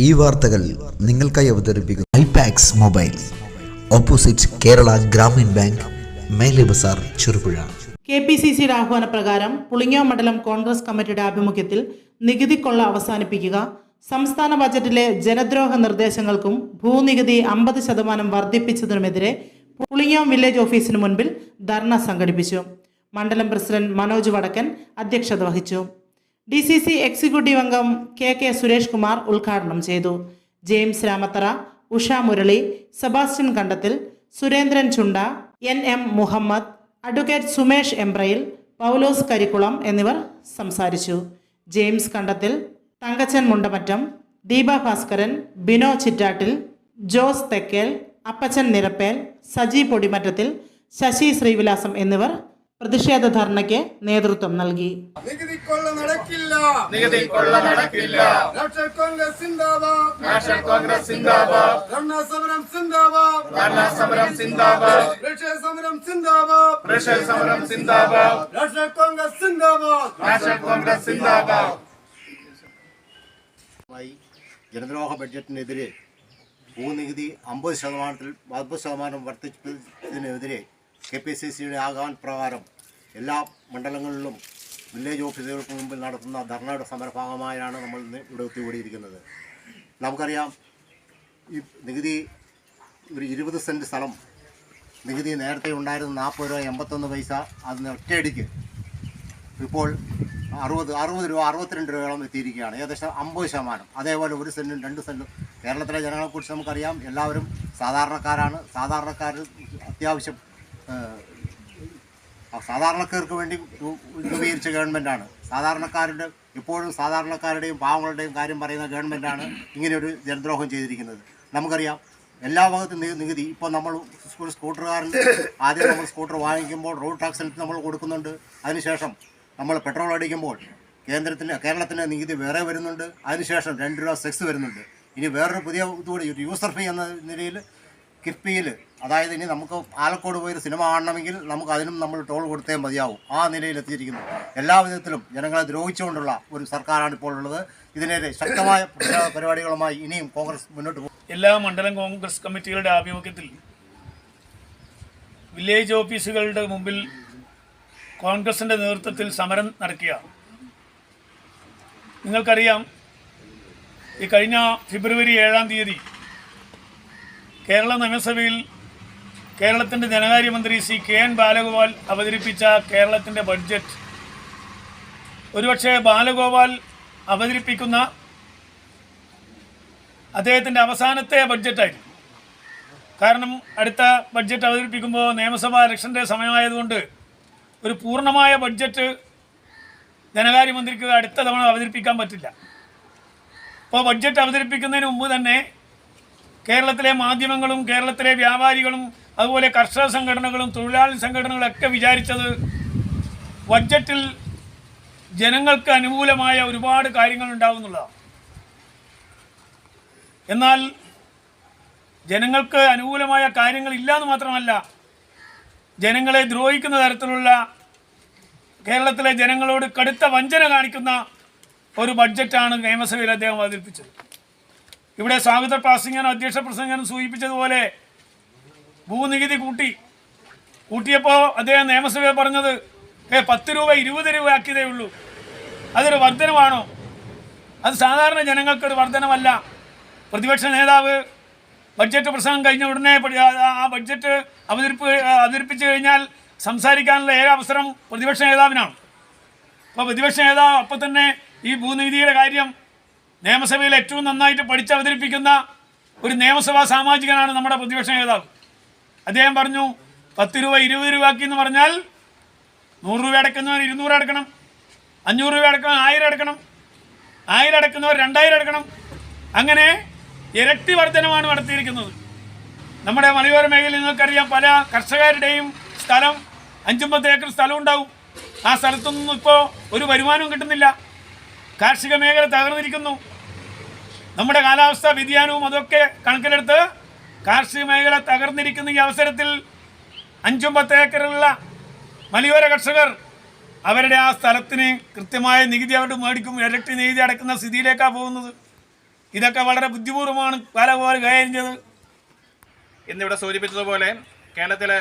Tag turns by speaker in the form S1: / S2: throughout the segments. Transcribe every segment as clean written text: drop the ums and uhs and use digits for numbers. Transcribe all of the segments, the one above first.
S1: ഈ വാർത്തകൾ നിങ്ങൾക്കായി അവതരിപ്പിക്കുന്നു ഐപാക്സ് mobile, opposite Kerala Gramin bank, Mele Bazar, Cherupuzha.
S2: KPCCയുടെ ആഹ്വാനപ്രകാരം പുളിങ്ങോ മണ്ഡലം കോൺഗ്രസ് കമ്മിറ്റിയുടെ ആഭിമുഖ്യത്തിൽ നികുതി കൊള്ള അവസാനിപ്പിക്കുക, സംസ്ഥാന ബജറ്റിലെ ജനദ്രോഹ നിർദ്ദേശങ്ങൾക്കും ഭൂനികുതി 50% വർദ്ധിപ്പിച്ചതിനുമെതിരെ പുളിങ്ങോ വില്ലേജ് ഓഫീസിന് മുൻപിൽ ധർണ സംഘടിപ്പിച്ചു. മണ്ഡലം പ്രസിഡന്റ് മനോജ് വടക്കൻ അധ്യക്ഷത വഹിച്ചു. DCC എക്സിക്യൂട്ടീവ് അംഗം KK സുരേഷ് കുമാർ ഉദ്ഘാടനം ചെയ്തു. ജെയിംസ് രാമത്തറ, ഉഷ മുരളി, സെബാസ്റ്റ്യൻ കണ്ടത്തിൽ, സുരേന്ദ്രൻ ചുണ്ട, NM മുഹമ്മദ്, അഡ്വക്കേറ്റ് സുമേഷ് എംബ്രയിൽ, പൗലോസ് കരിക്കുളം എന്നിവർ സംസാരിച്ചു. ജെയിംസ് കണ്ടത്തിൽ, തങ്കച്ചൻ മുണ്ടമറ്റം, ദീപ ഭാസ്കരൻ, ബിനോ ചിറ്റാട്ടിൽ, ജോസ് തെക്കേൽ, അപ്പച്ചൻ നിരപ്പേൽ, സജി പൊടിമറ്റത്തിൽ, ശശി ശ്രീവിലാസം എന്നിവർ പ്രതിഷേധ ധർണയ്ക്ക് നേതൃത്വം നൽകി.
S3: നികുതി കൊള്ള നടക്കില്ല.
S4: നാഷണൽ കോൺഗ്രസ് സിന്ദാബാദ്.
S3: ധർണാസമരം സിന്ദാബാദ്.
S4: സമരം സിന്ദാബാദ്.
S3: നാഷണൽ കോൺഗ്രസ് സിന്ദാബാദ്.
S5: ജനദ്രോഹ ബഡ്ജറ്റിനെതിരെ ഭൂനികുതി 50% വർദ്ധിച്ചതിനെതിരെ KPCCയുടെ ആഹ്വാനപ്രകാരം എല്ലാ മണ്ഡലങ്ങളിലും വില്ലേജ് ഓഫീസുകൾക്ക് മുമ്പിൽ നടത്തുന്ന ധർണയുടെ സമരഭാഗമായാണ് നമ്മൾ ഇന്ന് ഇവിടെ ഒത്തുകൂടിയിരിക്കുന്നത്. നമുക്കറിയാം, ഈ നികുതി ഒരു 20 സെൻറ്റ് സ്ഥലം നികുതി നേരത്തെ ഉണ്ടായിരുന്ന 40 രൂപ 81 പൈസ അതിന് ഒറ്റയടിക്ക് ഇപ്പോൾ 60 രൂപ 62 രൂപയോളം എത്തിയിരിക്കുകയാണ്. ഏകദേശം 50%. അതേപോലെ 1 സെൻറ്റും 2 സെൻറ്റും കേരളത്തിലെ ജനങ്ങളെക്കുറിച്ച് നമുക്കറിയാം. എല്ലാവരും സാധാരണക്കാരാണ്. അത്യാവശ്യം സാധാരണക്കാർക്ക് വേണ്ടി രൂപീകരിച്ച ഗവൺമെൻറ്റാണ്. ഇപ്പോഴും സാധാരണക്കാരുടെയും പാവങ്ങളുടെയും കാര്യം പറയുന്ന ഗവൺമെൻറ്റാണ് ഇങ്ങനെയൊരു ജനദ്രോഹം ചെയ്തിരിക്കുന്നത്. നമുക്കറിയാം, എല്ലാ ഭാഗത്തും നികുതി. ഇപ്പോൾ നമ്മൾ സ്കൂട്ടറുകാരൻ ആദ്യം നമ്മൾ സ്കൂട്ടർ വാങ്ങിക്കുമ്പോൾ റോഡ് ടാക്സ് നമ്മൾ കൊടുക്കുന്നുണ്ട്. അതിനുശേഷം നമ്മൾ പെട്രോൾ അടിക്കുമ്പോൾ കേരളത്തിന് നികുതി വേറെ വരുന്നുണ്ട്. അതിനുശേഷം 2 രൂപ സെക്സ് വരുന്നുണ്ട്. ഇനി വേറൊരു പുതിയ ഇതുകൂടി യൂസർ ഫീ എന്ന നിലയിൽ കിഫ്ബിയിൽ, അതായത് ഇനി നമുക്ക് ആലക്കോട് പോയൊരു സിനിമ കാണണമെങ്കിൽ നമുക്ക് അതിനും നമ്മൾ ടോൾ കൊടുത്തേ മതിയാവും. ആ നിലയിൽ എത്തിയിരിക്കുന്നു. എല്ലാ വിധത്തിലും ജനങ്ങളെ ദ്രോഹിച്ചുകൊണ്ടുള്ള ഒരു സർക്കാരാണ് ഇപ്പോൾ ഉള്ളത്. ഇതിനെതിരെ ശക്തമായ പരിപാടികളുമായി ഇനിയും കോൺഗ്രസ് മുന്നോട്ട് പോകും.
S4: എല്ലാ മണ്ഡലം കോൺഗ്രസ് കമ്മിറ്റികളുടെ ആഭിമുഖ്യത്തിൽ വില്ലേജ് ഓഫീസുകളുടെ മുമ്പിൽ കോൺഗ്രസിൻ്റെ നേതൃത്വത്തിൽ സമരം നടക്കുക. നിങ്ങൾക്കറിയാം, ഈ കഴിഞ്ഞ ഫെബ്രുവരി 7-ാം തീയതി കേരള നിയമസഭയിൽ കേരളത്തിൻ്റെ ധനകാര്യമന്ത്രി ശ്രീ KN ബാലഗോപാൽ അവതരിപ്പിച്ച കേരളത്തിൻ്റെ ബഡ്ജറ്റ് ഒരുപക്ഷെ ബാലഗോപാൽ അവതരിപ്പിക്കുന്ന അദ്ദേഹത്തിൻ്റെ അവസാനത്തെ ബഡ്ജറ്റായിരുന്നു. കാരണം അടുത്ത ബഡ്ജറ്റ് അവതരിപ്പിക്കുമ്പോൾ നിയമസഭാ ഇലക്ഷൻ്റെ സമയമായതുകൊണ്ട് ഒരു പൂർണ്ണമായ ബഡ്ജറ്റ് ധനകാര്യമന്ത്രിക്ക് അടുത്ത തവണ അവതരിപ്പിക്കാൻ പറ്റില്ല. അപ്പോൾ ബഡ്ജറ്റ് അവതരിപ്പിക്കുന്നതിന് മുമ്പ് തന്നെ കേരളത്തിലെ മാധ്യമങ്ങളും കേരളത്തിലെ വ്യാപാരികളും അതുപോലെ കർഷക സംഘടനകളും തൊഴിലാളി സംഘടനകളൊക്കെ വിചാരിച്ചത് ബഡ്ജറ്റിൽ ജനങ്ങൾക്ക് അനുകൂലമായ ഒരുപാട് കാര്യങ്ങൾ ഉണ്ടാവുന്നുള്ളതാണ്. എന്നാൽ ജനങ്ങൾക്ക് അനുകൂലമായ കാര്യങ്ങളില്ല എന്ന് മാത്രമല്ല, ജനങ്ങളെ ദ്രോഹിക്കുന്ന തരത്തിലുള്ള, കേരളത്തിലെ ജനങ്ങളോട് കടുത്ത വഞ്ചന കാണിക്കുന്ന ഒരു ബഡ്ജറ്റാണ് നിയമസഭയിൽ അദ്ദേഹം അവതരിപ്പിച്ചത്. ഇവിടെ സ്വാഗത പ്രസംഗനും അധ്യക്ഷ പ്രസംഗനും സൂചിപ്പിച്ചതുപോലെ ഭൂനികുതി കൂട്ടിയപ്പോൾ അദ്ദേഹം നിയമസഭയിൽ പറഞ്ഞത് 10 രൂപ 20 രൂപ ആക്കിയതേ ഉള്ളൂ. അതൊരു വർധനമാണോ? അത് സാധാരണ ജനങ്ങൾക്കൊരു വർധനമല്ല. പ്രതിപക്ഷ നേതാവ് ബഡ്ജറ്റ് പ്രസംഗം കഴിഞ്ഞ ഉടനെ ആ ബഡ്ജറ്റ് അവതരിപ്പിച്ചു കഴിഞ്ഞാൽ സംസാരിക്കാനുള്ള ഏക അവസരം പ്രതിപക്ഷ നേതാവിനാണ്. അപ്പോൾ പ്രതിപക്ഷ നേതാവ് അപ്പം തന്നെ ഈ ഭൂനികുതിയുടെ കാര്യം നിയമസഭയിൽ ഏറ്റവും നന്നായിട്ട് പഠിച്ചവതരിപ്പിക്കുന്ന ഒരു നിയമസഭാ സാമാജികനാണ് നമ്മുടെ പ്രതിപക്ഷ നേതാവ്. അദ്ദേഹം പറഞ്ഞു 10 രൂപ 20 രൂപയാക്കി എന്ന് പറഞ്ഞാൽ 100 രൂപ അടയ്ക്കുന്നവർ 200 അടക്കണം, 500 രൂപ അടക്കുന്നവർ 1000 അടക്കണം, 1000 അടക്കുന്നവർ 2000 അടക്കണം. അങ്ങനെ ഇരട്ടി വർധനമാണ് നടത്തിയിരിക്കുന്നത്. നമ്മുടെ മലയോര മേഖലയിൽ നിങ്ങൾക്കറിയാം, പല കർഷകരുടെയും സ്ഥലം 5-10 ഏക്കർ സ്ഥലം ഉണ്ടാവും. ആ സ്ഥലത്തൊന്നും ഇപ്പോൾ ഒരു വരുമാനവും കിട്ടുന്നില്ല. കാർഷിക മേഖല തകർന്നിരിക്കുന്നു. നമ്മുടെ കാലാവസ്ഥാ വ്യതിയാനവും അതൊക്കെ കണക്കിലെടുത്ത് കാർഷിക മേഖല തകർന്നിരിക്കുന്ന ഈ അവസരത്തിൽ 5-10 ഏക്കറുള്ള മലയോര കർഷകർ അവരുടെ ആ സ്ഥലത്തിന് കൃത്യമായ നികുതി അവരുടെ മേടിക്കും, ഇരട്ടി നികുതി അടക്കുന്ന സ്ഥിതിയിലേക്കാണ് പോകുന്നത്. ഇതൊക്കെ വളരെ ബുദ്ധിപൂർവ്വമാണ് കാലപോലെ കൈകാര്യം ചെയ്തത്. ഇന്നിവിടെ സൂചിപ്പിച്ചതുപോലെ കേരളത്തിലെ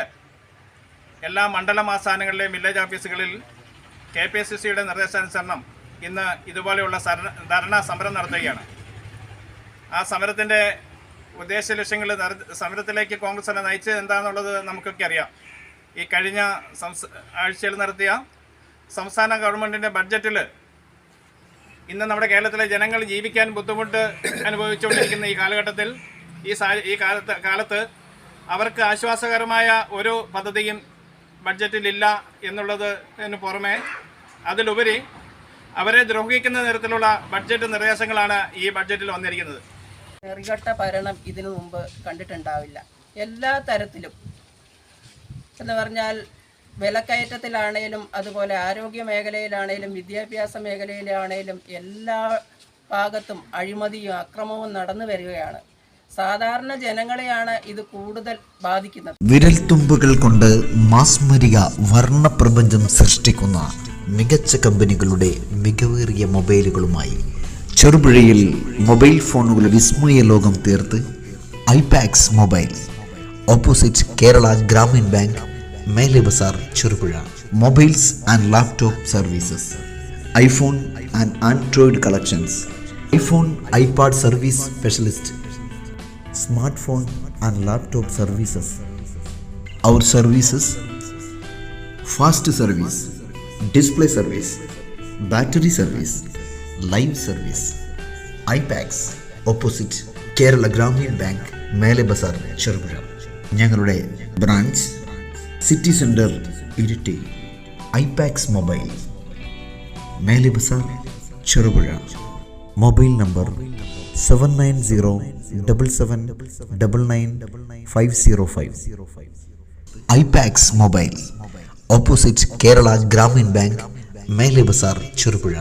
S4: എല്ലാ മണ്ഡലം ആസ്ഥാനങ്ങളിലെയും വില്ലേജ് ഓഫീസുകളിൽ KPSCയുടെ നിർദ്ദേശാനുസരണം ഇന്ന് ഇതുപോലെയുള്ള ധർണ സമരം നടത്തുകയാണ്. ആ സമരത്തിൻ്റെ ഉദ്ദേശ ലക്ഷ്യങ്ങൾ സമരത്തിലേക്ക് കോൺഗ്രസിനെ നയിച്ചത് എന്താണെന്നുള്ളത് നമുക്കൊക്കെ അറിയാം. ഈ കഴിഞ്ഞ ആഴ്ചയിൽ നടത്തിയ സംസ്ഥാന ഗവൺമെൻറ്റിൻ്റെ ബഡ്ജറ്റിൽ ഇന്ന് നമ്മുടെ കേരളത്തിലെ ജനങ്ങൾ ജീവിക്കാൻ ബുദ്ധിമുട്ട് അനുഭവിച്ചുകൊണ്ടിരിക്കുന്ന ഈ കാലഘട്ടത്തിൽ ഈ കാലത്ത് അവർക്ക് ആശ്വാസകരമായ ഒരു പദ്ധതിയും ബഡ്ജറ്റിലില്ല എന്നുള്ളതിന് പുറമെ അതിലുപരി അവരെ ദ്രോഹിക്കുന്ന തരത്തിലുള്ള ബഡ്ജറ്റ് നിർദ്ദേശങ്ങളാണ് ഈ ബഡ്ജറ്റിൽ വന്നിരിക്കുന്നത്.
S6: നെറികെട്ട ഭരണം ഇതിനു മുമ്പ് കണ്ടിട്ടുണ്ടാവില്ല. എല്ലാ തരത്തിലും എന്ന് പറഞ്ഞാൽ വിലക്കയറ്റത്തിലാണേലും അതുപോലെ ആരോഗ്യ മേഖലയിലാണേലും വിദ്യാഭ്യാസ മേഖലയിലാണേലും എല്ലാ ഭാഗത്തും അഴിമതിയും അക്രമവും നടന്നു വരികയാണ്. സാധാരണ ജനങ്ങളെയാണ് ഇത് കൂടുതൽ ബാധിക്കുന്നത്.
S1: വിരൽത്തുമ്പുകൾ കൊണ്ട് മാസ്മരിക വർണ്ണപ്രപഞ്ചം സൃഷ്ടിക്കുന്ന മികച്ച കമ്പനികളുടെ മികവേറിയ മൊബൈലുകളുമായി ചെറുപുഴയിൽ മൊബൈൽ ഫോണുകളുടെ വിസ്മയ ലോകം തീർത്ത് iPax mobile, opposite Kerala Gramin bank, Mele Bazar, Cherupuzha. Mobiles and laptop services, iPhone and Android collections, iPhone iPad service specialist, smartphone and laptop services. Our services: fast service, display service, battery service, live service. IPax, opposite Kerala Gramin bank, Mele Bazar, Cherupuzha. ഞങ്ങളുടെ branch city centre, Iritty. IPax mobile, Mele Bazar, Cherupuzha. Mobile number 7907799505. IPax mobile, opposite Kerala Gramin bank, Mele Bazar, Cherupuzha.